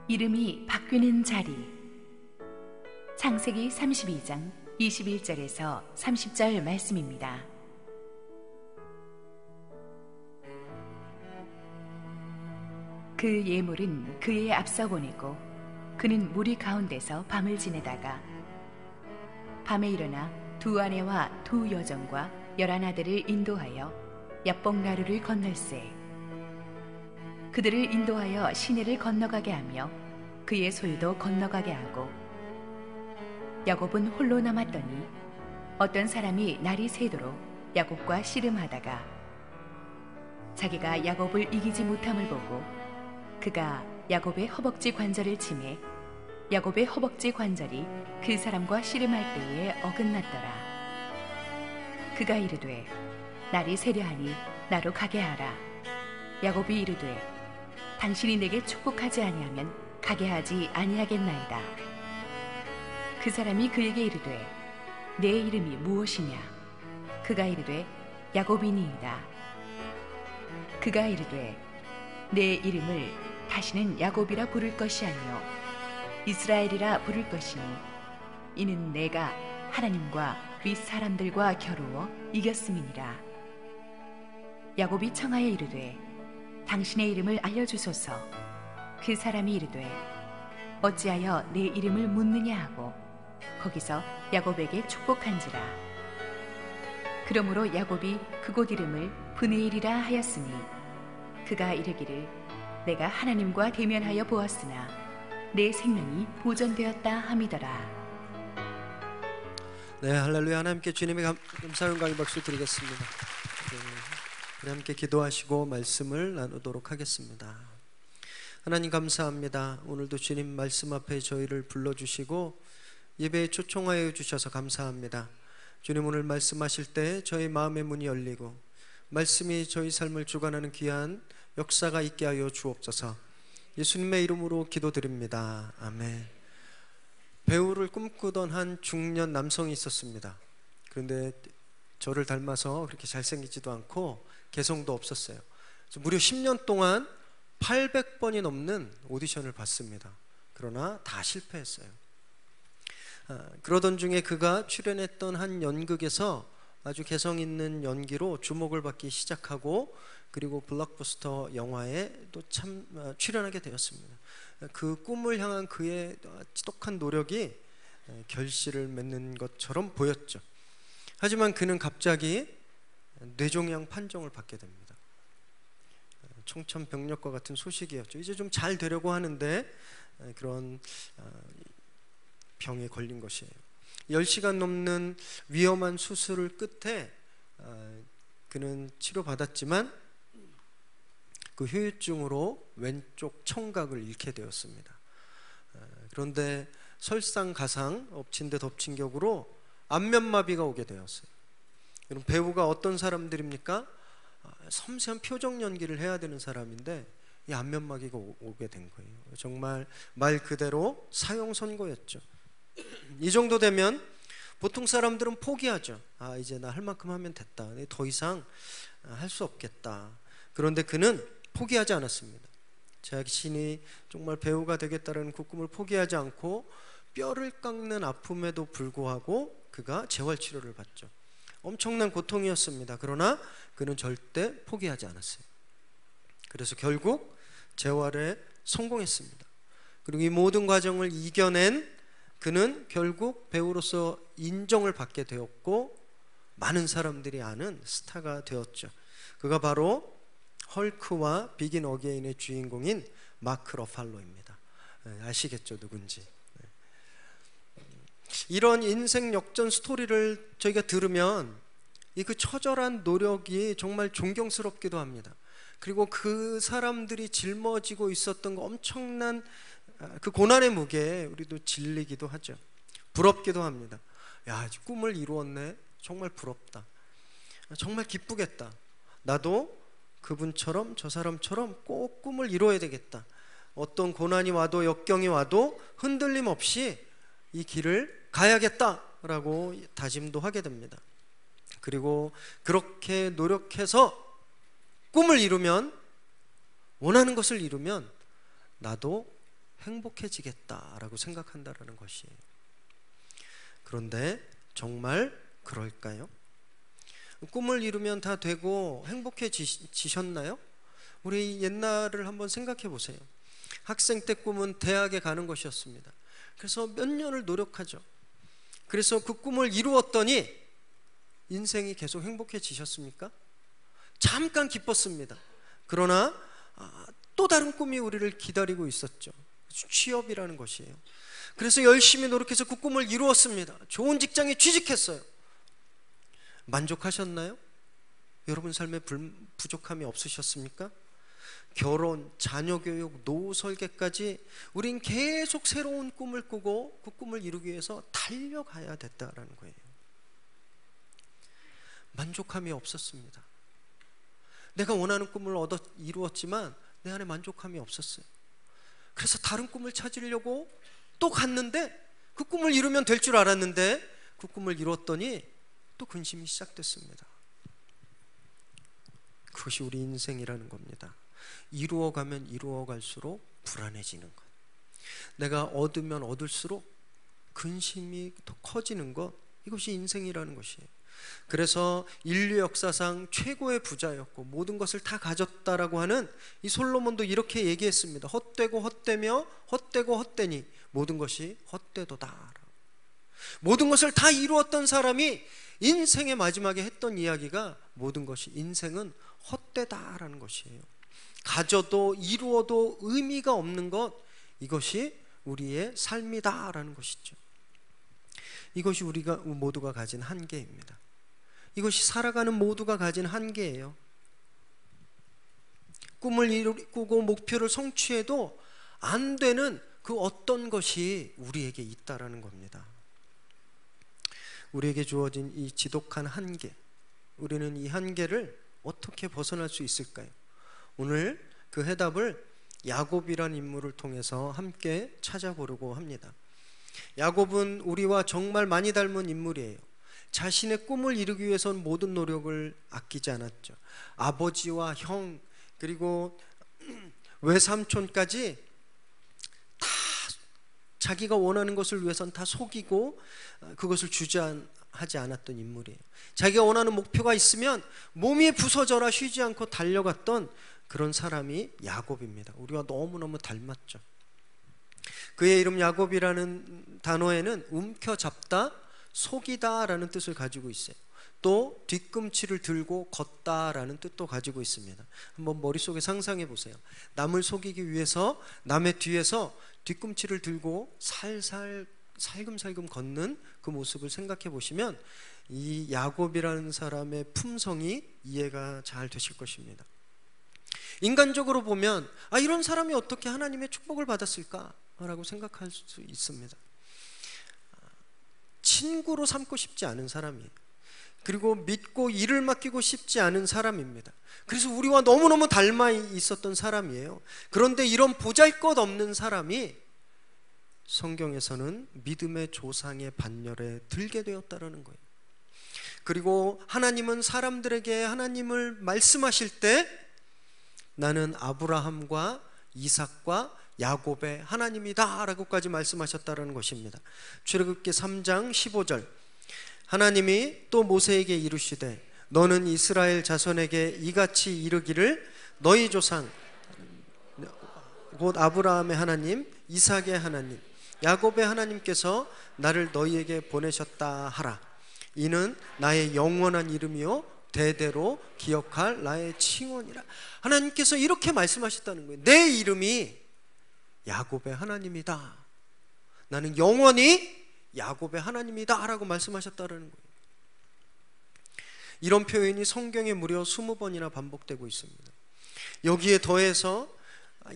이름이 바뀌는 자리. 창세기 32장 21절에서 30절 말씀입니다. 그 예물은 그의 앞서 보내고 그는 무리 가운데서 밤을 지내다가 밤에 일어나 두 아내와 두 여종과 11아들을 인도하여 야복나루를 건널세. 그들을 인도하여 시내를 건너가게 하며 그의 소유도 건너가게 하고, 야곱은 홀로 남았더니 어떤 사람이 날이 새도록 야곱과 씨름하다가 자기가 야곱을 이기지 못함을 보고 그가 야곱의 허벅지 관절을 치매 야곱의 허벅지 관절이 그 사람과 씨름할 때에 어긋났더라. 그가 이르되 날이 새려하니 나로 가게 하라. 야곱이 이르되 당신이 내게 축복하지 아니하면 가게 하지 아니하겠나이다. 그 사람이 그에게 이르되 내 이름이 무엇이냐? 그가 이르되 야곱이니이다. 그가 이르되 내 이름을 다시는 야곱이라 부를 것이 아니요 이스라엘이라 부를 것이니 이는 내가 하나님과 윗 사람들과 겨루어 이겼음이니라. 야곱이 청하여 이르되 당신의 이름을 알려주소서. 그 사람이 이르되 어찌하여 내 이름을 묻느냐 하고 거기서 야곱에게 축복한지라. 그러므로 야곱이 그곳 이름을 브네일이라 하였으니 그가 이르기를 내가 하나님과 대면하여 보았으나 내 생명이 보존되었다 함이더라. 네, 할렐루야. 하나님께 주님의 감사 영광의 박수 드리겠습니다. 우리 함께 기도하시고 말씀을 나누도록 하겠습니다. 하나님 감사합니다. 오늘도 주님 말씀 앞에 저희를 불러주시고 예배에 초청하여 주셔서 감사합니다. 주님, 오늘 말씀하실 때 저희 마음의 문이 열리고 말씀이 저희 삶을 주관하는 귀한 역사가 있게 하여 주옵소서. 예수님의 이름으로 기도드립니다. 아멘. 배우를 꿈꾸던 한 중년 남성이 있었습니다. 그런데 저를 닮아서 그렇게 잘생기지도 않고 개성도 없었어요. 그래서 무려 10년 동안 800번이 넘는 오디션을 봤습니다. 그러나 다 실패했어요. 그러던 중에 그가 출연했던 한 연극에서 아주 개성 있는 연기로 주목을 받기 시작하고, 그리고 블록버스터 영화에 또 출연하게 되었습니다. 그 꿈을 향한 그의 지독한 노력이 결실을 맺는 것처럼 보였죠. 하지만 그는 갑자기 뇌종양 판정을 받게 됩니다. 청천벽력과 같은 소식이었죠. 이제 좀 잘 되려고 하는데 그런 병에 걸린 것이에요. 10시간 넘는 위험한 수술을 끝에 그는 치료받았지만 그 후유증으로 왼쪽 청각을 잃게 되었습니다. 그런데 설상가상, 엎친 데 덮친 격으로 안면마비가 오게 되었어요. 여러분, 배우가 어떤 사람들입니까? 섬세한 표정 연기를 해야 되는 사람인데 이 안면마비가 오게 된 거예요. 정말 말 그대로 사형선고였죠. 이 정도 되면 보통 사람들은 포기하죠. 이제 나 할 만큼 하면 됐다. 더 이상 할 수 없겠다. 그런데 그는 포기하지 않았습니다. 자신이 정말 배우가 되겠다는 그 꿈을 포기하지 않고 뼈를 깎는 아픔에도 불구하고 그가 재활치료를 받죠. 엄청난 고통이었습니다. 그러나 그는 절대 포기하지 않았어요. 그래서 결국 재활에 성공했습니다. 그리고 이 모든 과정을 이겨낸 그는 결국 배우로서 인정을 받게 되었고 많은 사람들이 아는 스타가 되었죠. 그가 바로 헐크와 비긴 어게인의 주인공인 마크 러팔로입니다. 아시겠죠, 누군지. 이런 인생 역전 스토리를 저희가 들으면 이 그 처절한 노력이 정말 존경스럽기도 합니다. 그리고 그 사람들이 짊어지고 있었던 그 엄청난 그 고난의 무게에 우리도 질리기도 하죠. 부럽기도 합니다. 야, 꿈을 이루었네. 정말 부럽다. 정말 기쁘겠다. 나도 그분처럼 저 사람처럼 꼭 꿈을 이루어야 되겠다. 어떤 고난이 와도 역경이 와도 흔들림 없이 이 길을 가야겠다라고 다짐도 하게 됩니다. 그리고 그렇게 노력해서 꿈을 이루면, 원하는 것을 이루면 나도 행복해지겠다라고 생각한다라는 것이에요. 그런데 정말 그럴까요? 꿈을 이루면 다 되고 행복해지셨나요? 우리 옛날을 한번 생각해 보세요. 학생 때 꿈은 대학에 가는 것이었습니다. 그래서 몇 년을 노력하죠. 그래서 그 꿈을 이루었더니 인생이 계속 행복해지셨습니까? 잠깐 기뻤습니다. 그러나 또 다른 꿈이 우리를 기다리고 있었죠. 취업이라는 것이에요. 그래서 열심히 노력해서 그 꿈을 이루었습니다. 좋은 직장에 취직했어요. 만족하셨나요? 여러분 삶에 부족함이 없으셨습니까? 결혼, 자녀 교육, 노후 설계까지 우린 계속 새로운 꿈을 꾸고 그 꿈을 이루기 위해서 달려가야 됐다라는 거예요. 만족함이 없었습니다. 내가 원하는 꿈을 이루었지만 내 안에 만족함이 없었어요. 그래서 다른 꿈을 찾으려고 또 갔는데 그 꿈을 이루면 될 줄 알았는데 그 꿈을 이뤘더니 또 근심이 시작됐습니다. 그것이 우리 인생이라는 겁니다. 이루어가면 이루어갈수록 불안해지는 것, 내가 얻으면 얻을수록 근심이 더 커지는 것, 이것이 인생이라는 것이에요. 그래서 인류 역사상 최고의 부자였고 모든 것을 다 가졌다라고 하는 이 솔로몬도 이렇게 얘기했습니다. 헛되고 헛되며 헛되고 헛되니 모든 것이 헛되도다. 모든 것을 다 이루었던 사람이 인생의 마지막에 했던 이야기가 모든 것이 인생은 헛되다라는 것이에요. 가져도 이루어도 의미가 없는 것, 이것이 우리의 삶이다라는 것이죠. 이것이 우리가 모두가 가진 한계입니다. 이것이 살아가는 모두가 가진 한계예요. 꿈을 이루고 목표를 성취해도 안 되는 그 어떤 것이 우리에게 있다라는 겁니다. 우리에게 주어진 이 지독한 한계, 우리는 이 한계를 어떻게 벗어날 수 있을까요? 오늘 그 해답을 야곱이라는 인물을 통해서 함께 찾아보려고 합니다. 야곱은 우리와 정말 많이 닮은 인물이에요. 자신의 꿈을 이루기 위해서는 모든 노력을 아끼지 않았죠. 아버지와 형 그리고 외삼촌까지 다 자기가 원하는 것을 위해서는 다 속이고 그것을 주저하지 않았던 인물이에요. 자기가 원하는 목표가 있으면 몸이 부서져라 쉬지 않고 달려갔던 그런 사람이 야곱입니다. 우리와 너무너무 닮았죠. 그의 이름 야곱이라는 단어에는 움켜잡다, 속이다라는 뜻을 가지고 있어요. 또 뒤꿈치를 들고 걷다라는 뜻도 가지고 있습니다. 한번 머릿속에 상상해 보세요. 남을 속이기 위해서 남의 뒤에서 뒤꿈치를 들고 살금살금 걷는 그 모습을 생각해 보시면 이 야곱이라는 사람의 품성이 이해가 잘 되실 것입니다. 인간적으로 보면 이런 사람이 어떻게 하나님의 축복을 받았을까? 라고 생각할 수 있습니다. 친구로 삼고 싶지 않은 사람이에요. 그리고 믿고 일을 맡기고 싶지 않은 사람입니다. 그래서 우리와 너무너무 닮아 있었던 사람이에요. 그런데 이런 보잘것없는 사람이 성경에서는 믿음의 조상의 반열에 들게 되었다는 거예요. 그리고 하나님은 사람들에게 하나님을 말씀하실 때 나는 아브라함과 이삭과 야곱의 하나님이다 라고까지 말씀하셨다는 것입니다. 출애굽기 3장 15절, 하나님이 또 모세에게 이르시되 너는 이스라엘 자손에게 이같이 이르기를 너희 조상 곧 아브라함의 하나님, 이삭의 하나님, 야곱의 하나님께서 나를 너희에게 보내셨다 하라. 이는 나의 영원한 이름이요 대대로 기억할 나의 칭언이라. 하나님께서 이렇게 말씀하셨다는 거예요. 내 이름이 야곱의 하나님이다. 나는 영원히 야곱의 하나님이다 라고 말씀하셨다는 거예요. 이런 표현이 성경에 무려 20번이나 반복되고 있습니다. 여기에 더해서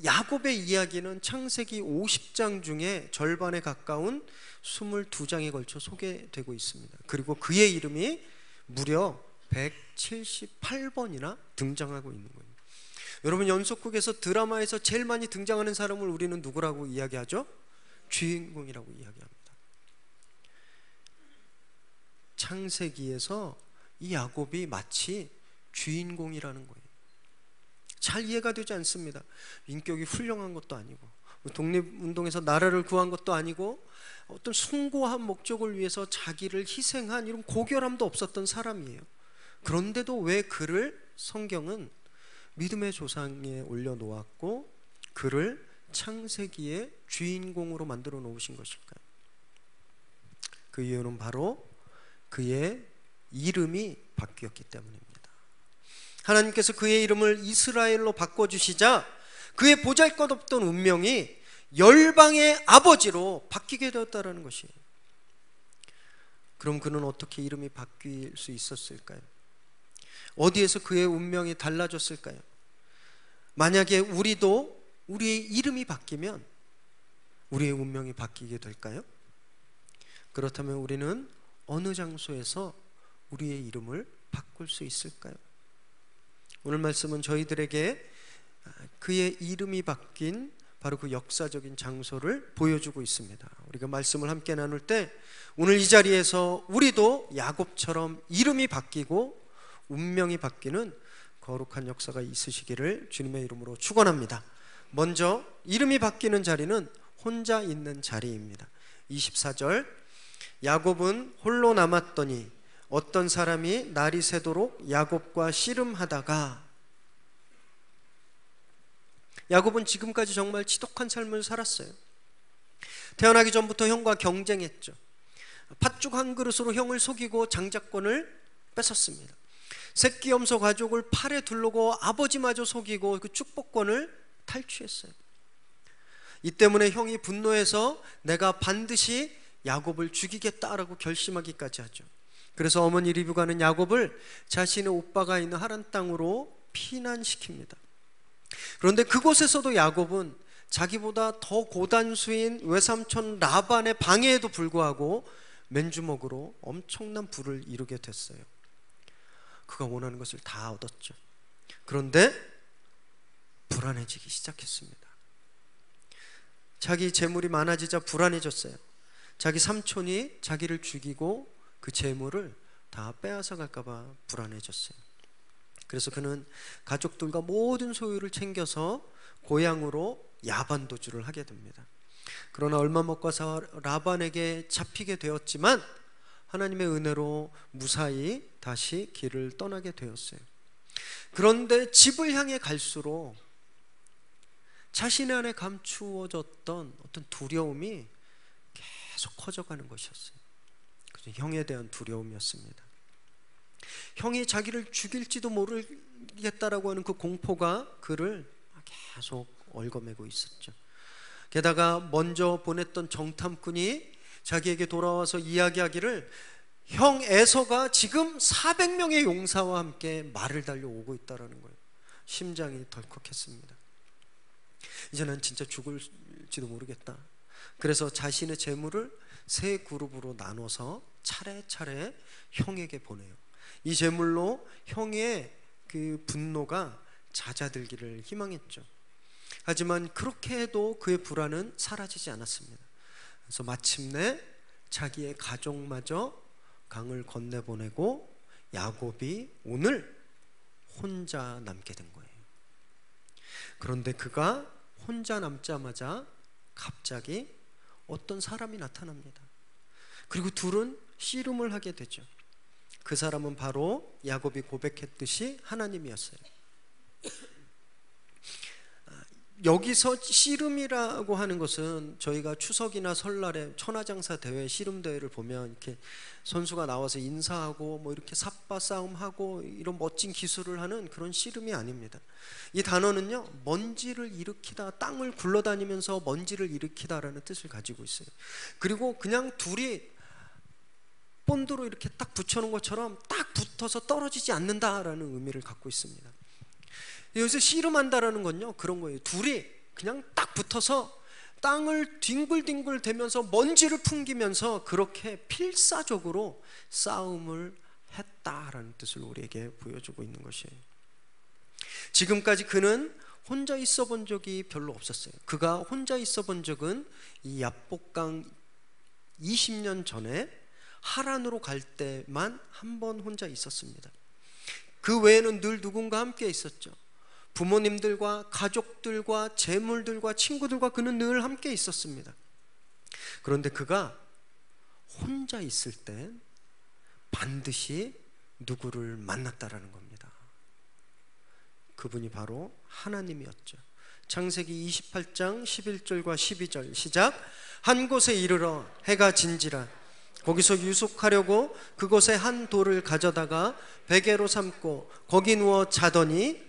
야곱의 이야기는 창세기 50장 중에 절반에 가까운 22장에 걸쳐 소개되고 있습니다. 그리고 그의 이름이 무려 178번이나 등장하고 있는 거예요. 여러분, 연속극에서 드라마에서 제일 많이 등장하는 사람을 우리는 누구라고 이야기하죠? 주인공이라고 이야기합니다. 창세기에서 이 야곱이 마치 주인공이라는 거예요. 잘 이해가 되지 않습니다. 인격이 훌륭한 것도 아니고 독립운동에서 나라를 구한 것도 아니고 어떤 숭고한 목적을 위해서 자기를 희생한 이런 고결함도 없었던 사람이에요. 그런데도 왜 그를 성경은 믿음의 조상에 올려놓았고 그를 창세기의 주인공으로 만들어 놓으신 것일까요? 그 이유는 바로 그의 이름이 바뀌었기 때문입니다. 하나님께서 그의 이름을 이스라엘로 바꿔주시자 그의 보잘것없던 운명이 열방의 아버지로 바뀌게 되었다는 것이에요. 그럼 그는 어떻게 이름이 바뀔 수 있었을까요? 어디에서 그의 운명이 달라졌을까요? 만약에 우리도 우리의 이름이 바뀌면 우리의 운명이 바뀌게 될까요? 그렇다면 우리는 어느 장소에서 우리의 이름을 바꿀 수 있을까요? 오늘 말씀은 저희들에게 그의 이름이 바뀐 바로 그 역사적인 장소를 보여주고 있습니다. 우리가 말씀을 함께 나눌 때 오늘 이 자리에서 우리도 야곱처럼 이름이 바뀌고 운명이 바뀌는 거룩한 역사가 있으시기를 주님의 이름으로 축원합니다. 먼저 이름이 바뀌는 자리는 혼자 있는 자리입니다. 24절, 야곱은 홀로 남았더니 어떤 사람이 날이 새도록 야곱과 씨름하다가. 야곱은 지금까지 정말 지독한 삶을 살았어요. 태어나기 전부터 형과 경쟁했죠. 팥죽 한 그릇으로 형을 속이고 장자권을 뺏었습니다. 새끼염소 가족을 팔에 두르고 아버지마저 속이고 그 축복권을 탈취했어요. 이 때문에 형이 분노해서 내가 반드시 야곱을 죽이겠다라고 결심하기까지 하죠. 그래서 어머니 리브가는 야곱을 자신의 오빠가 있는 하란 땅으로 피난시킵니다. 그런데 그곳에서도 야곱은 자기보다 더 고단수인 외삼촌 라반의 방해에도 불구하고 맨주먹으로 엄청난 부를 이루게 됐어요. 그가 원하는 것을 다 얻었죠. 그런데 불안해지기 시작했습니다. 자기 재물이 많아지자 불안해졌어요. 자기 삼촌이 자기를 죽이고 그 재물을 다 빼앗아 갈까봐 불안해졌어요. 그래서 그는 가족들과 모든 소유를 챙겨서 고향으로 야반도주를 하게 됩니다. 그러나 얼마 못 가서 라반에게 잡히게 되었지만 하나님의 은혜로 무사히 다시 길을 떠나게 되었어요. 그런데 집을 향해 갈수록 자신의 안에 감추어졌던 어떤 두려움이 계속 커져가는 것이었어요. 그래서 형에 대한 두려움이었습니다. 형이 자기를 죽일지도 모르겠다라고 하는 그 공포가 그를 계속 얽어매고 있었죠. 게다가 먼저 보냈던 정탐꾼이 자기에게 돌아와서 이야기하기를 형 에서가 지금 400명의 용사와 함께 말을 달려오고 있다는 거예요. 심장이 덜컥했습니다. 이제 난 진짜 죽을지도 모르겠다. 그래서 자신의 재물을 세 그룹으로 나눠서 차례차례 형에게 보내요. 이 재물로 형의 그 분노가 잦아들기를 희망했죠. 하지만 그렇게 해도 그의 불안은 사라지지 않았습니다. 그래서 마침내 자기의 가족마저 강을 건네보내고 야곱이 오늘 혼자 남게 된 거예요. 그런데 그가 혼자 남자마자 갑자기 어떤 사람이 나타납니다. 그리고 둘은 씨름을 하게 되죠. 그 사람은 바로 야곱이 고백했듯이 하나님이었어요. 여기서 씨름이라고 하는 것은 저희가 추석이나 설날에 천하장사 대회 씨름 대회를 보면 이렇게 선수가 나와서 인사하고 뭐 이렇게 삿바 싸움하고 이런 멋진 기술을 하는 그런 씨름이 아닙니다. 이 단어는요, 먼지를 일으키다, 땅을 굴러다니면서 먼지를 일으키다라는 뜻을 가지고 있어요. 그리고 그냥 둘이 본드로 이렇게 딱 붙여놓은 것처럼 딱 붙어서 떨어지지 않는다라는 의미를 갖고 있습니다. 여기서 씨름한다라는 건요, 그런 거예요. 둘이 그냥 딱 붙어서 땅을 뒹굴뒹굴 대면서 먼지를 풍기면서 그렇게 필사적으로 싸움을 했다라는 뜻을 우리에게 보여주고 있는 것이에요. 지금까지 그는 혼자 있어 본 적이 별로 없었어요. 그가 혼자 있어 본 적은 이 야복강 20년 전에 하란으로 갈 때만 한 번 혼자 있었습니다. 그 외에는 늘 누군가 함께 있었죠. 부모님들과 가족들과 재물들과 친구들과 그는 늘 함께 있었습니다. 그런데 그가 혼자 있을 때 반드시 누구를 만났다라는 겁니다. 그분이 바로 하나님이었죠. 창세기 28장 11절과 12절 시작. 한 곳에 이르러 해가 진지라 거기서 유숙하려고 그곳에 한 돌을 가져다가 베개로 삼고 거기 누워 자더니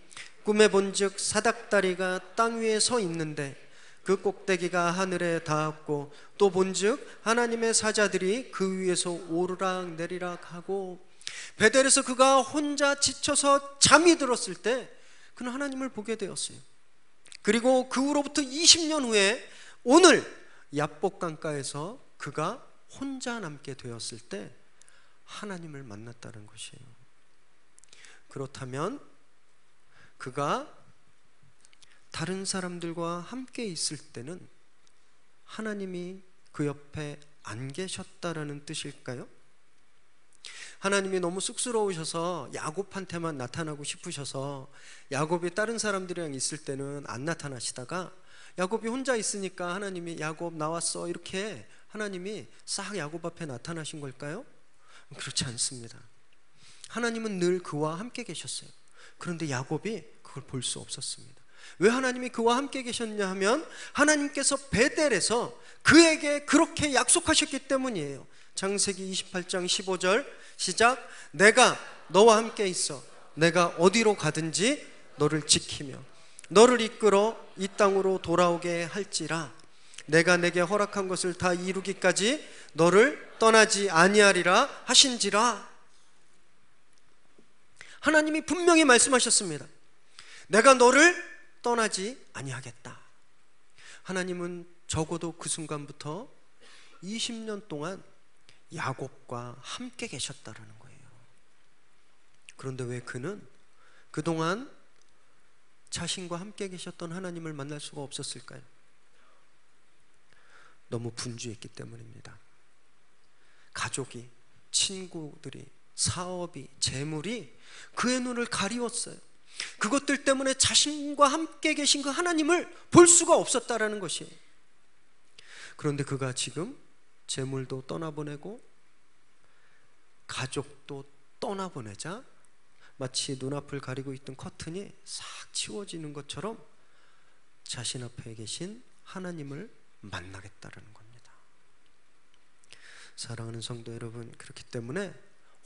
꿈에 본즉 사닥다리가 땅 위에 서 있는데 그 꼭대기가 하늘에 닿았고 또 본즉 하나님의 사자들이 그 위에서 오르락 내리락 하고 베델에서 그가 혼자 지쳐서 잠이 들었을 때 그는 하나님을 보게 되었어요. 그리고 그 후로부터 20년 후에 오늘 야복 강가에서 그가 혼자 남게 되었을 때 하나님을 만났다는 것이에요. 그렇다면 그가 다른 사람들과 함께 있을 때는 하나님이 그 옆에 안 계셨다라는 뜻일까요? 하나님이 너무 쑥스러우셔서 야곱한테만 나타나고 싶으셔서 야곱이 다른 사람들이랑 있을 때는 안 나타나시다가 야곱이 혼자 있으니까 하나님이 야곱 나왔어 이렇게 하나님이 싹 야곱 앞에 나타나신 걸까요? 그렇지 않습니다. 하나님은 늘 그와 함께 계셨어요. 그런데 야곱이 그걸 볼 수 없었습니다. 왜 하나님이 그와 함께 계셨냐 하면 하나님께서 베델에서 그에게 그렇게 약속하셨기 때문이에요. 창세기 28장 15절 시작. 내가 너와 함께 있어 내가 어디로 가든지 너를 지키며 너를 이끌어 이 땅으로 돌아오게 할지라 내가 내게 허락한 것을 다 이루기까지 너를 떠나지 아니하리라 하신지라. 하나님이 분명히 말씀하셨습니다. 내가 너를 떠나지 아니하겠다. 하나님은 적어도 그 순간부터 20년 동안 야곱과 함께 계셨다라는 거예요. 그런데 왜 그는 그동안 자신과 함께 계셨던 하나님을 만날 수가 없었을까요? 너무 분주했기 때문입니다. 가족이, 친구들이, 사업이, 재물이 그의 눈을 가리웠어요. 그것들 때문에 자신과 함께 계신 그 하나님을 볼 수가 없었다라는 것이에요. 그런데 그가 지금 재물도 떠나보내고 가족도 떠나보내자 마치 눈앞을 가리고 있던 커튼이 싹 치워지는 것처럼 자신 앞에 계신 하나님을 만나겠다는 겁니다. 사랑하는 성도 여러분, 그렇기 때문에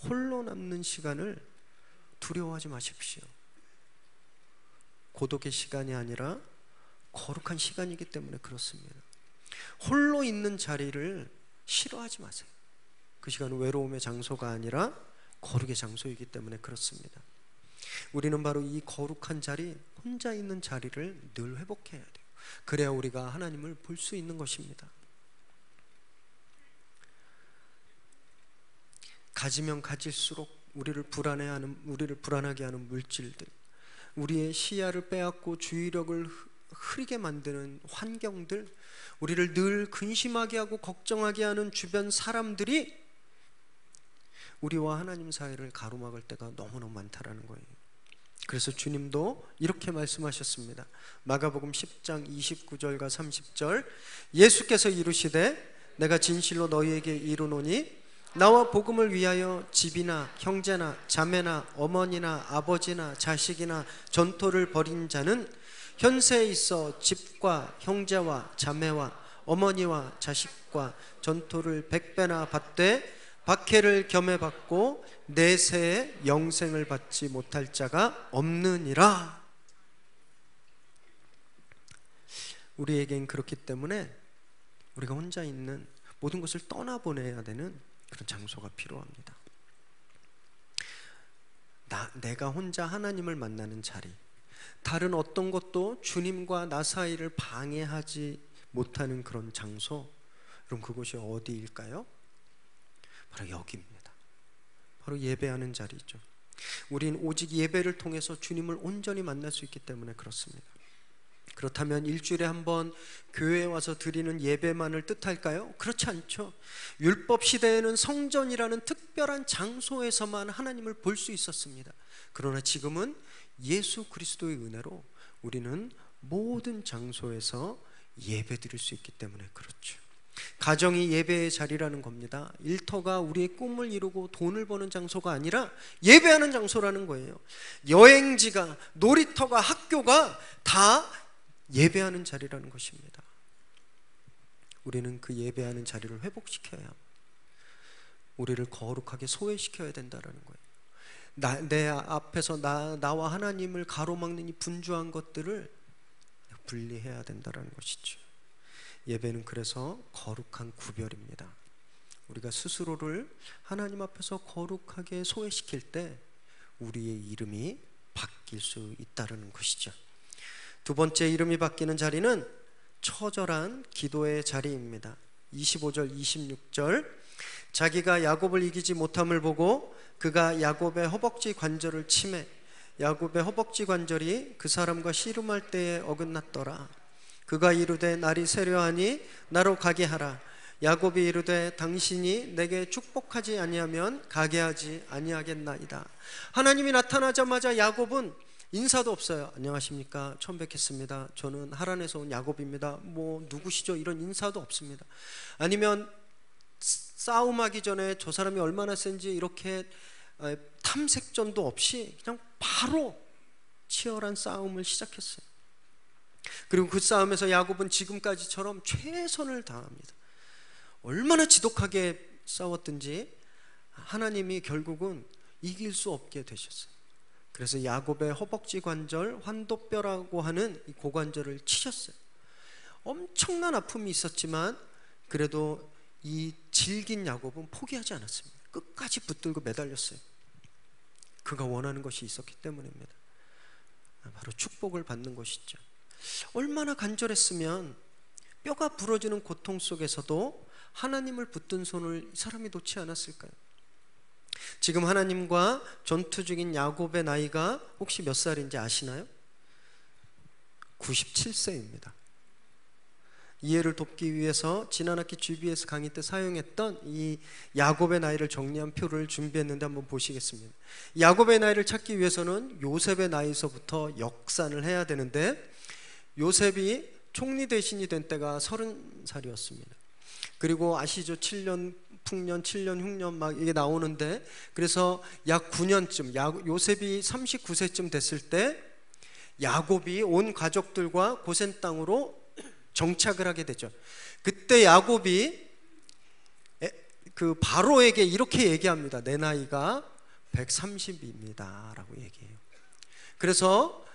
홀로 남는 시간을 두려워하지 마십시오. 고독의 시간이 아니라 거룩한 시간이기 때문에 그렇습니다. 홀로 있는 자리를 싫어하지 마세요. 그 시간은 외로움의 장소가 아니라 거룩의 장소이기 때문에 그렇습니다. 우리는 바로 이 거룩한 자리, 혼자 있는 자리를 늘 회복해야 돼요. 그래야 우리가 하나님을 볼 수 있는 것입니다. 가지면 가질수록 우리를 불안하게 하는 물질들, 우리의 시야를 빼앗고 주의력을 흐리게 만드는 환경들, 우리를 늘 근심하게 하고 걱정하게 하는 주변 사람들이 우리와 하나님 사이를 가로막을 때가 너무너무 많다라는 거예요. 그래서 주님도 이렇게 말씀하셨습니다. 마가복음 10장 29절과 30절 예수께서 이르시되 내가 진실로 너희에게 이르노니 나와 복음을 위하여 집이나 형제나 자매나 어머니나 아버지나 자식이나 전토를 벌인 자는 현세에 있어 집과 형제와 자매와 어머니와 자식과 전토를 100배나 받되 박해를 겸해 받고 내세에 영생을 받지 못할 자가 없느니라. 우리에겐 그렇기 때문에 우리가 혼자 있는 모든 것을 떠나보내야 되는 그런 장소가 필요합니다. 내가 혼자 하나님을 만나는 자리, 다른 어떤 것도 주님과 나 사이를 방해하지 못하는 그런 장소, 그럼 그곳이 어디일까요? 바로 여기입니다. 바로 예배하는 자리죠. 우린 오직 예배를 통해서 주님을 온전히 만날 수 있기 때문에 그렇습니다. 그렇다면 일주일에 한 번 교회에 와서 드리는 예배만을 뜻할까요? 그렇지 않죠. 율법 시대에는 성전이라는 특별한 장소에서만 하나님을 볼 수 있었습니다. 그러나 지금은 예수 그리스도의 은혜로 우리는 모든 장소에서 예배드릴 수 있기 때문에 그렇죠. 가정이 예배의 자리라는 겁니다. 일터가 우리의 꿈을 이루고 돈을 버는 장소가 아니라 예배하는 장소라는 거예요. 여행지가, 놀이터가, 학교가 다 예배하는 자리라는 것입니다. 우리는 그 예배하는 자리를 회복시켜야 합니다. 우리를 거룩하게 소외시켜야 된다는 거예요. 내 앞에서 나와 하나님을 가로막는 이 분주한 것들을 분리해야 된다는 것이죠. 예배는 그래서 거룩한 구별입니다. 우리가 스스로를 하나님 앞에서 거룩하게 소외시킬 때 우리의 이름이 바뀔 수 있다는 것이죠. 두 번째 이름이 바뀌는 자리는 처절한 기도의 자리입니다. 25절 26절 자기가 야곱을 이기지 못함을 보고 그가 야곱의 허벅지 관절을 치매 야곱의 허벅지 관절이 그 사람과 씨름할 때에 어긋났더라. 그가 이르되 날이 세려하니 나로 가게 하라. 야곱이 이르되 당신이 내게 축복하지 아니하면 가게 하지 아니하겠나이다. 하나님이 나타나자마자 야곱은 인사도 없어요. 안녕하십니까, 처음 뵙겠습니다, 저는 하란에서 온 야곱입니다, 뭐 누구시죠, 이런 인사도 없습니다. 아니면 싸움하기 전에 저 사람이 얼마나 센지 이렇게 탐색전도 없이 그냥 바로 치열한 싸움을 시작했어요. 그리고 그 싸움에서 야곱은 지금까지처럼 최선을 다합니다. 얼마나 지독하게 싸웠든지 하나님이 결국은 이길 수 없게 되셨어요. 그래서 야곱의 허벅지 관절, 환도뼈라고 하는 이 고관절을 치셨어요. 엄청난 아픔이 있었지만 그래도 이 질긴 야곱은 포기하지 않았습니다. 끝까지 붙들고 매달렸어요. 그가 원하는 것이 있었기 때문입니다. 바로 축복을 받는 것이죠. 얼마나 간절했으면 뼈가 부러지는 고통 속에서도 하나님을 붙든 손을 이 사람이 놓지 않았을까요? 지금 하나님과 전투 중인 야곱의 나이가 혹시 몇 살인지 아시나요? 97세입니다. 이해를 돕기 위해서 지난 학기 GBS 강의 때 사용했던 이 야곱의 나이를 정리한 표를 준비했는데 한번 보시겠습니다. 야곱의 나이를 찾기 위해서는 요셉의 나이서부터 역산을 해야 되는데 요셉이 총리 대신이 된 때가 30살이었습니다. 그리고 아시죠? 7년 풍년, 7년 흉년 막 이게 나오는데 그래서 약 9년쯤 요셉이 39세쯤 됐을 때 야곱이 온 가족들과 고센 땅으로 정착을 하게 되죠. 그때 야곱이 그 바로에게 이렇게 얘기합니다. 내 나이가 130입니다 라고 얘기해요. 그래서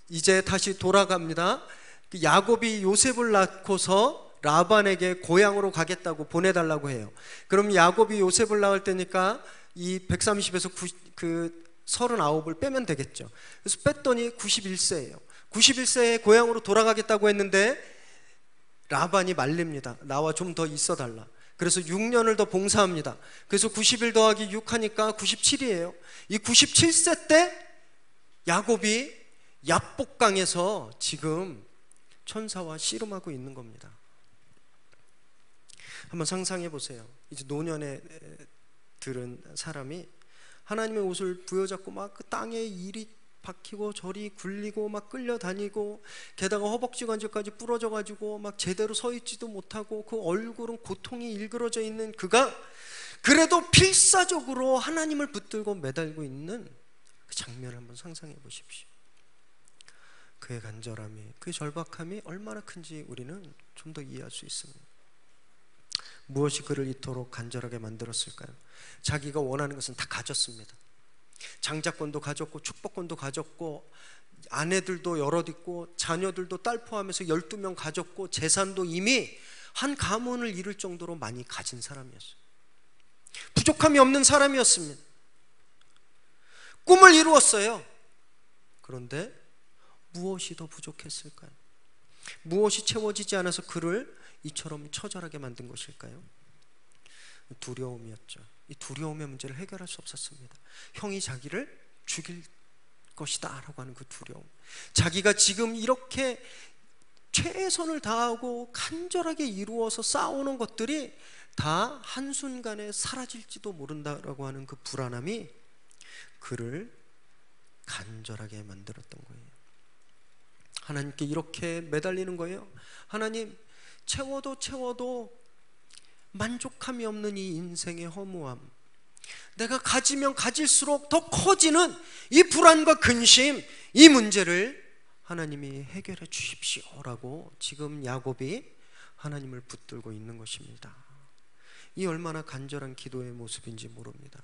이제 다시 돌아갑니다. 야곱이 요셉을 낳고서 라반에게 고향으로 가겠다고 보내달라고 해요. 그럼 야곱이 요셉을 낳을 때니까 이 130에서 39을 빼면 되겠죠. 그래서 뺐더니 91세예요 91세에 고향으로 돌아가겠다고 했는데 라반이 말립니다. 나와 좀 더 있어 달라. 그래서 6년을 더 봉사합니다. 그래서 90일 더하기 6 하니까 97이에요 이 97세 때 야곱이 야복강에서 지금 천사와 씨름하고 있는 겁니다. 한번 상상해 보세요. 이제 노년에 들은 사람이 하나님의 옷을 부여잡고 막 그 땅에 이리 박히고 저리 굴리고 막 끌려다니고 게다가 허벅지 관절까지 부러져 가지고 막 제대로 서 있지도 못하고 그 얼굴은 고통이 일그러져 있는 그가 그래도 필사적으로 하나님을 붙들고 매달고 있는 그 장면을 한번 상상해 보십시오. 그의 간절함이, 그의 절박함이 얼마나 큰지 우리는 좀 더 이해할 수 있습니다. 무엇이 그를 이토록 간절하게 만들었을까요? 자기가 원하는 것은 다 가졌습니다. 장자권도 가졌고 축복권도 가졌고 아내들도 여럿 있고 자녀들도 딸 포함해서 12명 가졌고 재산도 이미 한 가문을 이룰 정도로 많이 가진 사람이었어요. 부족함이 없는 사람이었습니다. 꿈을 이루었어요. 그런데 무엇이 더 부족했을까요? 무엇이 채워지지 않아서 그를 이처럼 처절하게 만든 것일까요? 두려움이었죠. 이 두려움의 문제를 해결할 수 없었습니다. 형이 자기를 죽일 것이다 라고 하는 그 두려움, 자기가 지금 이렇게 최선을 다하고 간절하게 이루어서 쌓아오는 것들이 다 한순간에 사라질지도 모른다라고 하는 그 불안함이 그를 간절하게 만들었던 거예요. 하나님께 이렇게 매달리는 거예요. 하나님, 채워도 만족함이 없는 이 인생의 허무함, 내가 가지면 가질수록 더 커지는 이 불안과 근심, 이 문제를 하나님이 해결해 주십시오라고 지금 야곱이 하나님을 붙들고 있는 것입니다. 이 얼마나 간절한 기도의 모습인지 모릅니다.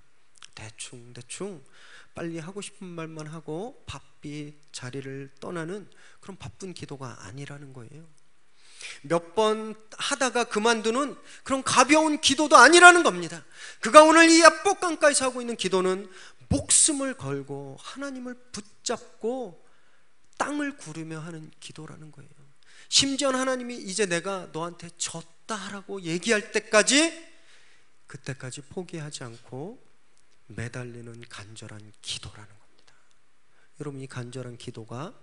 대충 빨리 하고 싶은 말만 하고 바삐 자리를 떠나는 그런 바쁜 기도가 아니라는 거예요. 몇 번 하다가 그만두는 그런 가벼운 기도도 아니라는 겁니다. 그가 오늘 이 압복강가에서 하고 있는 기도는 목숨을 걸고 하나님을 붙잡고 땅을 구르며 하는 기도라는 거예요. 심지어 하나님이 이제 내가 너한테 졌다라고 얘기할 때까지, 그때까지 포기하지 않고 매달리는 간절한 기도라는 겁니다. 여러분, 이 간절한 기도가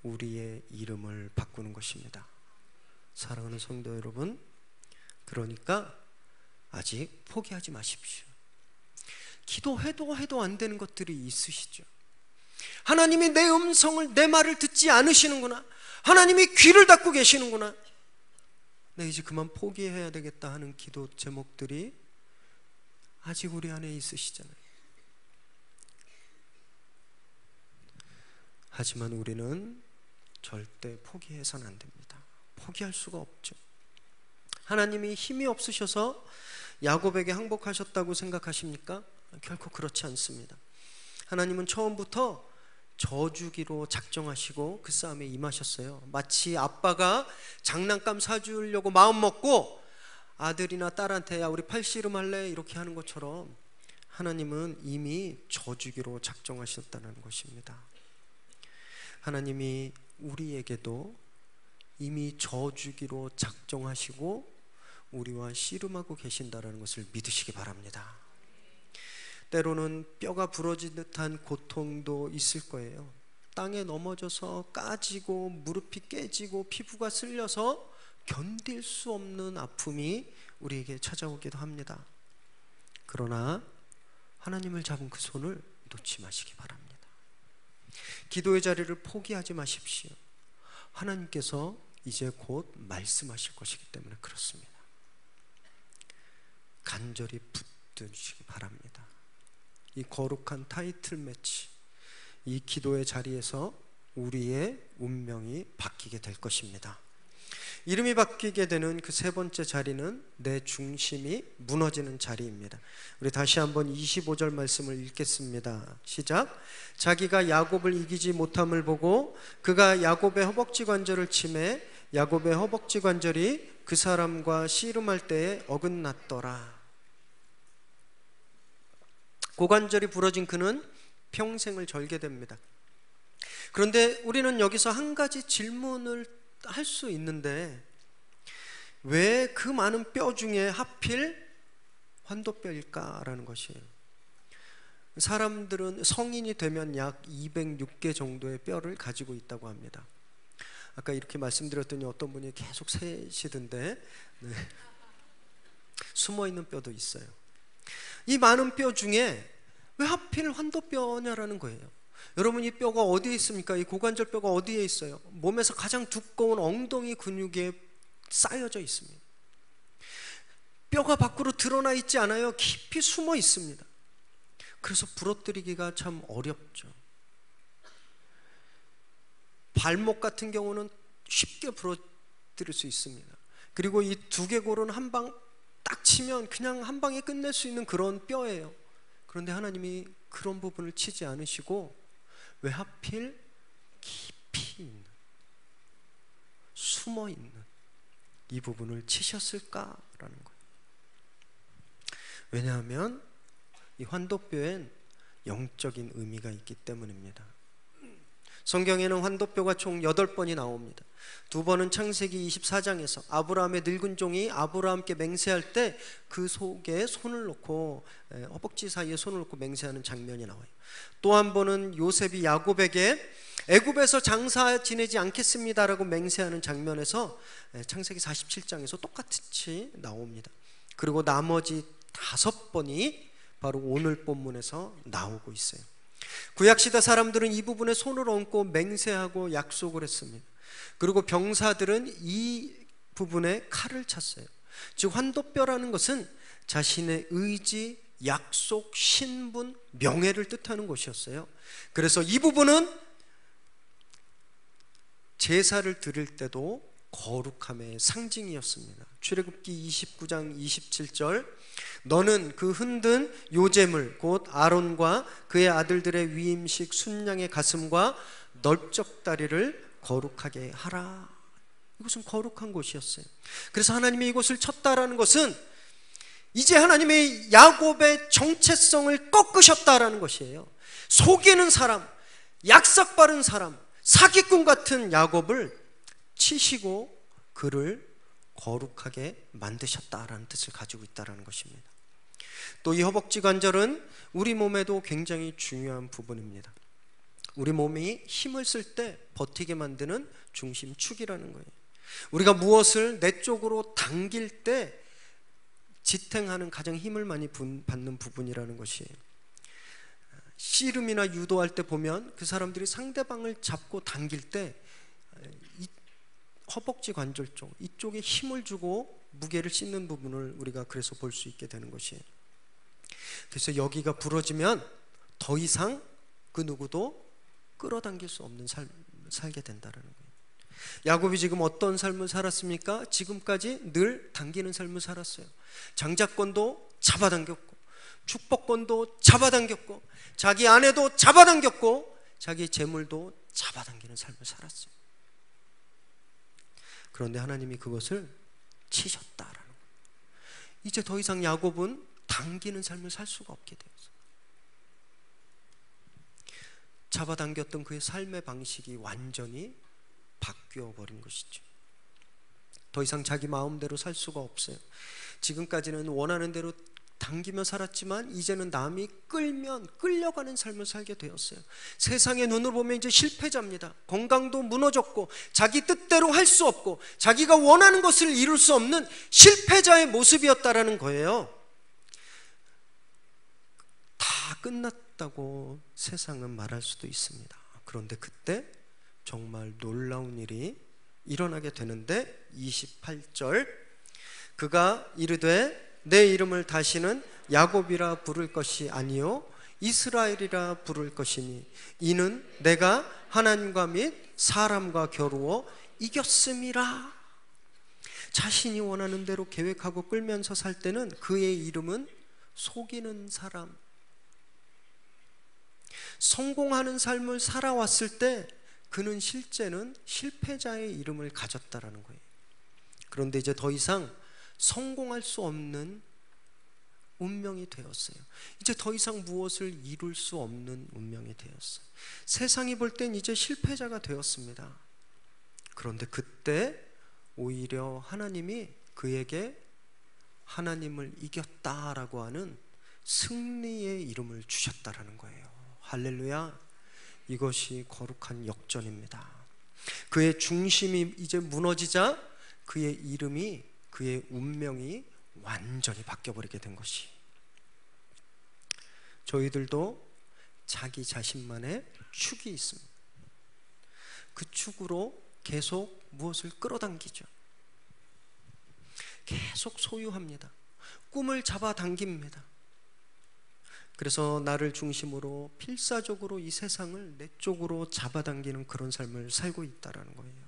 우리의 이름을 바꾸는 것입니다. 사랑하는 성도 여러분, 그러니까 아직 포기하지 마십시오. 기도해도 안 되는 것들이 있으시죠. 하나님이 내 음성을, 내 말을 듣지 않으시는구나, 하나님이 귀를 닫고 계시는구나, 내 이제 그만 포기해야 되겠다 하는 기도 제목들이 아직 우리 안에 있으시잖아요. 하지만 우리는 절대 포기해서는 안 됩니다. 포기할 수가 없죠. 하나님이 힘이 없으셔서 야곱에게 항복하셨다고 생각하십니까? 결코 그렇지 않습니다. 하나님은 처음부터 저주기로 작정하시고 그 싸움에 임하셨어요. 마치 아빠가 장난감 사주려고 마음먹고 아들이나 딸한테 야 우리 팔씨름 할래? 이렇게 하는 것처럼 하나님은 이미 저주기로 작정하셨다는 것입니다. 하나님이 우리에게도 이미 저주기로 작정하시고 우리와 씨름하고 계신다는 것을 믿으시기 바랍니다. 때로는 뼈가 부러진 듯한 고통도 있을 거예요. 땅에 넘어져서 까지고 무릎이 깨지고 피부가 쓸려서 견딜 수 없는 아픔이 우리에게 찾아오기도 합니다. 그러나 하나님을 잡은 그 손을 놓지 마시기 바랍니다. 기도의 자리를 포기하지 마십시오. 하나님께서 이제 곧 말씀하실 것이기 때문에 그렇습니다. 간절히 붙드시기 바랍니다. 이 거룩한 타이틀 매치, 이 기도의 자리에서 우리의 운명이 바뀌게 될 것입니다. 이름이 바뀌게 되는 그 세 번째 자리는 내 중심이 무너지는 자리입니다. 우리 다시 한번 25절 말씀을 읽겠습니다. 시작. 자기가 야곱을 이기지 못함을 보고 그가 야곱의 허벅지 관절을 치매 야곱의 허벅지 관절이 그 사람과 씨름할 때에 어긋났더라. 고관절이 부러진 그는 평생을 절개됩니다. 그런데 우리는 여기서 한 가지 질문을 할 수 있는데 왜 그 많은 뼈 중에 하필 환도뼈일까라는 것이에요. 사람들은 성인이 되면 약 206개 정도의 뼈를 가지고 있다고 합니다. 아까 이렇게 말씀드렸더니 어떤 분이 계속 세시던데 네. 숨어있는 뼈도 있어요. 이 많은 뼈 중에 왜 하필 환도뼈냐라는 거예요. 여러분, 이 뼈가 어디에 있습니까? 이 고관절 뼈가 어디에 있어요? 몸에서 가장 두꺼운 엉덩이 근육에 쌓여져 있습니다. 뼈가 밖으로 드러나 있지 않아요. 깊이 숨어 있습니다. 그래서 부러뜨리기가 참 어렵죠. 발목 같은 경우는 쉽게 부러뜨릴 수 있습니다. 그리고 이 두개골은 한 방 딱 치면 그냥 한 방에 끝낼 수 있는 그런 뼈예요. 그런데 하나님이 그런 부분을 치지 않으시고 왜 하필 깊이 있는, 숨어 있는 이 부분을 치셨을까라는 거예요. 왜냐하면 이 환도뼈엔 영적인 의미가 있기 때문입니다. 성경에는 환도뼈가 총 8번이 나옵니다. 2번은 창세기 24장에서 아브라함의 늙은 종이 아브라함께 맹세할 때 그 속에 손을 놓고 허벅지 사이에 손을 놓고 맹세하는 장면이 나와요. 또 한 번은 요셉이 야곱에게 애굽에서 장사 지내지 않겠습니다라고 맹세하는 장면에서 창세기 47장에서 똑같이 나옵니다. 그리고 나머지 5번이 바로 오늘 본문에서 나오고 있어요. 구약시대 사람들은 이 부분에 손을 얹고 맹세하고 약속을 했습니다. 그리고 병사들은 이 부분에 칼을 찼어요. 즉 환도뼈라는 것은 자신의 의지, 약속, 신분, 명예를 뜻하는 것이었어요. 그래서 이 부분은 제사를 드릴 때도 거룩함의 상징이었습니다. 출애굽기 29장 27절, 너는 그 흔든 요제물 곧 아론과 그의 아들들의 위임식 순양의 가슴과 넓적다리를 거룩하게 하라. 이것은 거룩한 곳이었어요. 그래서 하나님이 이곳을 쳤다라는 것은 이제 하나님의 야곱의 정체성을 꺾으셨다라는 것이에요. 속이는 사람, 약삭 바른 사람, 사기꾼 같은 야곱을 치시고 그를 거룩하게 만드셨다라는 뜻을 가지고 있다는 것입니다. 또 이 허벅지 관절은 우리 몸에도 굉장히 중요한 부분입니다. 우리 몸이 힘을 쓸 때 버티게 만드는 중심축이라는 거예요. 우리가 무엇을 내 쪽으로 당길 때 지탱하는 가장 힘을 많이 받는 부분이라는 것이에요. 씨름이나 유도할 때 보면 그 사람들이 상대방을 잡고 당길 때 이 허벅지 관절 쪽, 이쪽에 힘을 주고 무게를 싣는 부분을 우리가 그래서 볼 수 있게 되는 것이에요. 그래서 여기가 부러지면 더 이상 그 누구도 끌어당길 수 없는 삶을 살게 된다는 거예요. 야곱이 지금 어떤 삶을 살았습니까? 지금까지 늘 당기는 삶을 살았어요. 장자권도 잡아당겼고, 축복권도 잡아당겼고, 자기 아내도 잡아당겼고, 자기 재물도 잡아당기는 삶을 살았어요. 그런데 하나님이 그것을 치셨다라는 거예요. 이제 더 이상 야곱은 당기는 삶을 살 수가 없게 되었어요. 잡아당겼던 그의 삶의 방식이 완전히 바뀌어 버린 것이죠. 더 이상 자기 마음대로 살 수가 없어요. 지금까지는 원하는 대로 당기며 살았지만 이제는 남이 끌면 끌려가는 삶을 살게 되었어요. 세상의 눈으로 보면 이제 실패자입니다. 건강도 무너졌고 자기 뜻대로 할 수 없고 자기가 원하는 것을 이룰 수 없는 실패자의 모습이었다라는 거예요. 다 끝났다고 세상은 말할 수도 있습니다. 그런데 그때 정말 놀라운 일이 일어나게 되는데 28절, 그가 이르되 내 이름을 다시는 야곱이라 부를 것이 아니요 이스라엘이라 부를 것이니 이는 내가 하나님과 및 사람과 겨루어 이겼음이라. 자신이 원하는 대로 계획하고 끌면서 살 때는 그의 이름은 속이는 사람, 성공하는 삶을 살아왔을 때 그는 실제는 실패자의 이름을 가졌다라는 거예요. 그런데 이제 더 이상 성공할 수 없는 운명이 되었어요. 이제 더 이상 무엇을 이룰 수 없는 운명이 되었어요. 세상이 볼 땐 이제 실패자가 되었습니다. 그런데 그때 오히려 하나님이 그에게 하나님을 이겼다라고 하는 승리의 이름을 주셨다라는 거예요. 할렐루야. 이것이 거룩한 역전입니다. 그의 중심이 이제 무너지자 그의 이름이, 그의 운명이 완전히 바뀌어버리게 된 것이. 저희들도 자기 자신만의 축이 있습니다. 그 축으로 계속 무엇을 끌어당기죠. 계속 소유합니다. 꿈을 잡아당깁니다. 그래서 나를 중심으로 필사적으로 이 세상을 내 쪽으로 잡아당기는 그런 삶을 살고 있다는 거예요.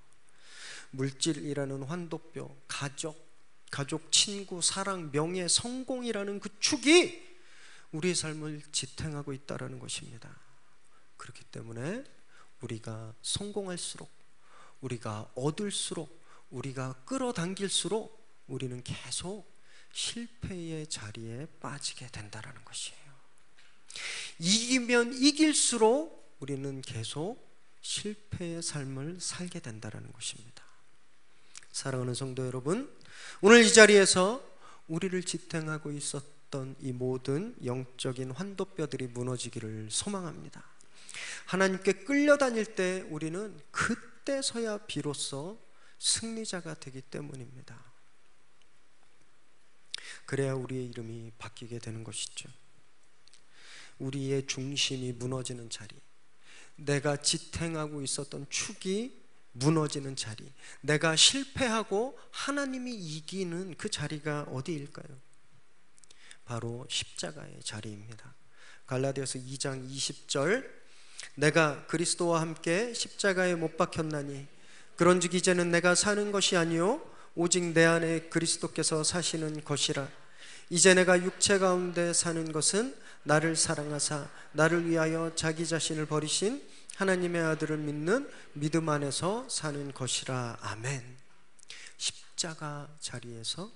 물질이라는 환도뼈, 가족, 친구, 사랑, 명예, 성공이라는 그 축이 우리의 삶을 지탱하고 있다는 것입니다. 그렇기 때문에 우리가 성공할수록, 우리가 얻을수록, 우리가 끌어당길수록 우리는 계속 실패의 자리에 빠지게 된다는 것이에요. 이기면 이길수록 우리는 계속 실패의 삶을 살게 된다는 것입니다. 사랑하는 성도 여러분, 오늘 이 자리에서 우리를 지탱하고 있었던 이 모든 영적인 환도뼈들이 무너지기를 소망합니다. 하나님께 끌려다닐 때 우리는 그때서야 비로소 승리자가 되기 때문입니다. 그래야 우리의 이름이 바뀌게 되는 것이죠. 우리의 중심이 무너지는 자리, 내가 지탱하고 있었던 축이 무너지는 자리, 내가 실패하고 하나님이 이기는 그 자리가 어디일까요? 바로 십자가의 자리입니다. 갈라디아서 2장 20절, 내가 그리스도와 함께 십자가에 못 박혔나니 그런즉 이제는 내가 사는 것이 아니요 오직 내 안에 그리스도께서 사시는 것이라. 이제 내가 육체 가운데 사는 것은 나를 사랑하사 나를 위하여 자기 자신을 버리신 하나님의 아들을 믿는 믿음 안에서 사는 것이라. 아멘. 십자가 자리에서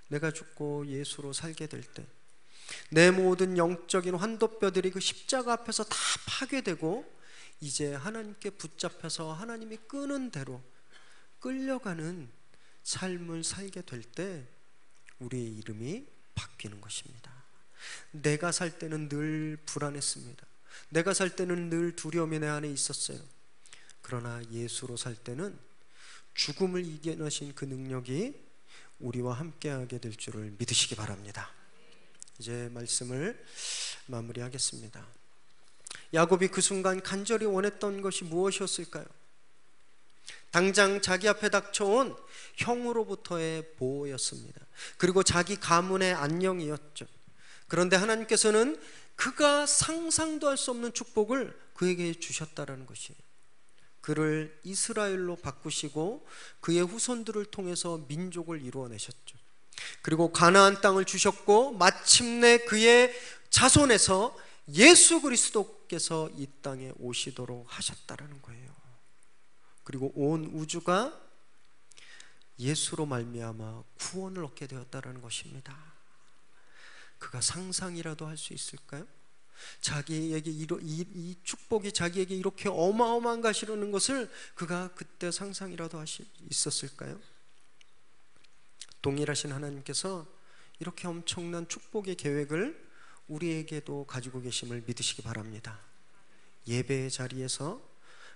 내가 죽고 예수로 살게 될 때 내 모든 영적인 환도뼈들이 그 십자가 앞에서 다 파괴되고 이제 하나님께 붙잡혀서 하나님이 끄는 대로 끌려가는 삶을 살게 될 때 우리의 이름이 바뀌는 것입니다. 내가 살 때는 늘 불안했습니다. 내가 살 때는 늘 두려움이 내 안에 있었어요. 그러나 예수로 살 때는 죽음을 이겨내신 그 능력이 우리와 함께하게 될 줄을 믿으시기 바랍니다. 이제 말씀을 마무리하겠습니다. 야곱이 그 순간 간절히 원했던 것이 무엇이었을까요? 당장 자기 앞에 닥쳐온 형으로부터의 보호였습니다. 그리고 자기 가문의 안녕이었죠. 그런데 하나님께서는 그가 상상도 할 수 없는 축복을 그에게 주셨다라는 것이에요. 그를 이스라엘로 바꾸시고 그의 후손들을 통해서 민족을 이루어내셨죠. 그리고 가나안 땅을 주셨고 마침내 그의 자손에서 예수 그리스도께서 이 땅에 오시도록 하셨다라는 거예요. 그리고 온 우주가 예수로 말미암아 구원을 얻게 되었다라는 것입니다. 그가 상상이라도 할 수 있을까요? 자기에게 이 축복이 자기에게 이렇게 어마어마한 것이라는 것을 그가 그때 상상이라도 할 수 있었을까요? 동일하신 하나님께서 이렇게 엄청난 축복의 계획을 우리에게도 가지고 계심을 믿으시기 바랍니다. 예배의 자리에서,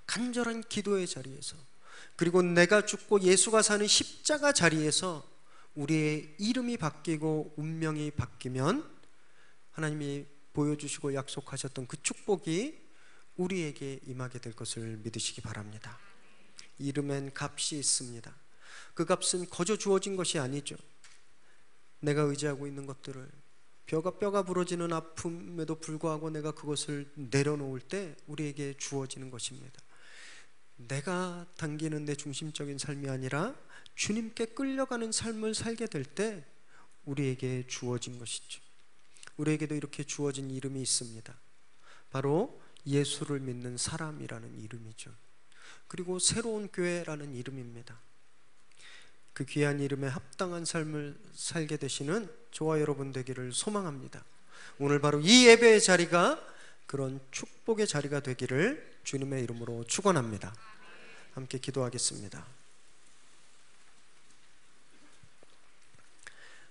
간절한 기도의 자리에서, 그리고 내가 죽고 예수가 사는 십자가 자리에서 우리의 이름이 바뀌고 운명이 바뀌면 하나님이 보여주시고 약속하셨던 그 축복이 우리에게 임하게 될 것을 믿으시기 바랍니다. 이름엔 값이 있습니다. 그 값은 거저 주어진 것이 아니죠. 내가 의지하고 있는 것들을, 뼈가 부러지는 아픔에도 불구하고 내가 그것을 내려놓을 때 우리에게 주어지는 것입니다. 내가 당기는 내 중심적인 삶이 아니라 주님께 끌려가는 삶을 살게 될 때 우리에게 주어진 것이죠. 우리에게도 이렇게 주어진 이름이 있습니다. 바로 예수를 믿는 사람이라는 이름이죠. 그리고 새로운 교회라는 이름입니다. 그 귀한 이름에 합당한 삶을 살게 되시는 저와 여러분 되기를 소망합니다. 오늘 바로 이 예배의 자리가 그런 축복의 자리가 되기를 주님의 이름으로 축원합니다. 함께 기도하겠습니다.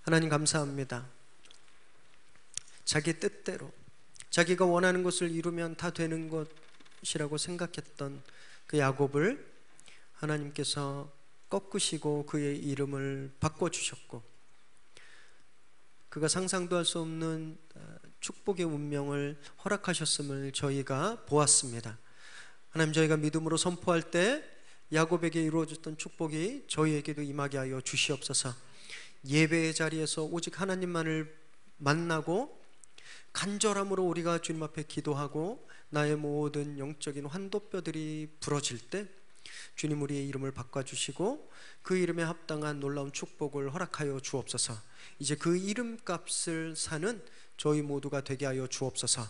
하나님 감사합니다. 자기 뜻대로 자기가 원하는 것을 이루면 다 되는 것이라고 생각했던 그 야곱을 하나님께서 꺾으시고 그의 이름을 바꿔주셨고 그가 상상도 할 수 없는 축복의 운명을 허락하셨음을 저희가 보았습니다. 하나님, 저희가 믿음으로 선포할 때 야곱에게 이루어졌던 축복이 저희에게도 임하게 하여 주시옵소서. 예배의 자리에서 오직 하나님만을 만나고 간절함으로 우리가 주님 앞에 기도하고 나의 모든 영적인 환도뼈들이 부러질 때 주님 우리의 이름을 바꿔주시고 그 이름에 합당한 놀라운 축복을 허락하여 주옵소서. 이제 그 이름값을 사는 저희 모두가 되게 하여 주옵소서.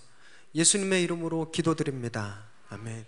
예수님의 이름으로 기도드립니다. 아멘.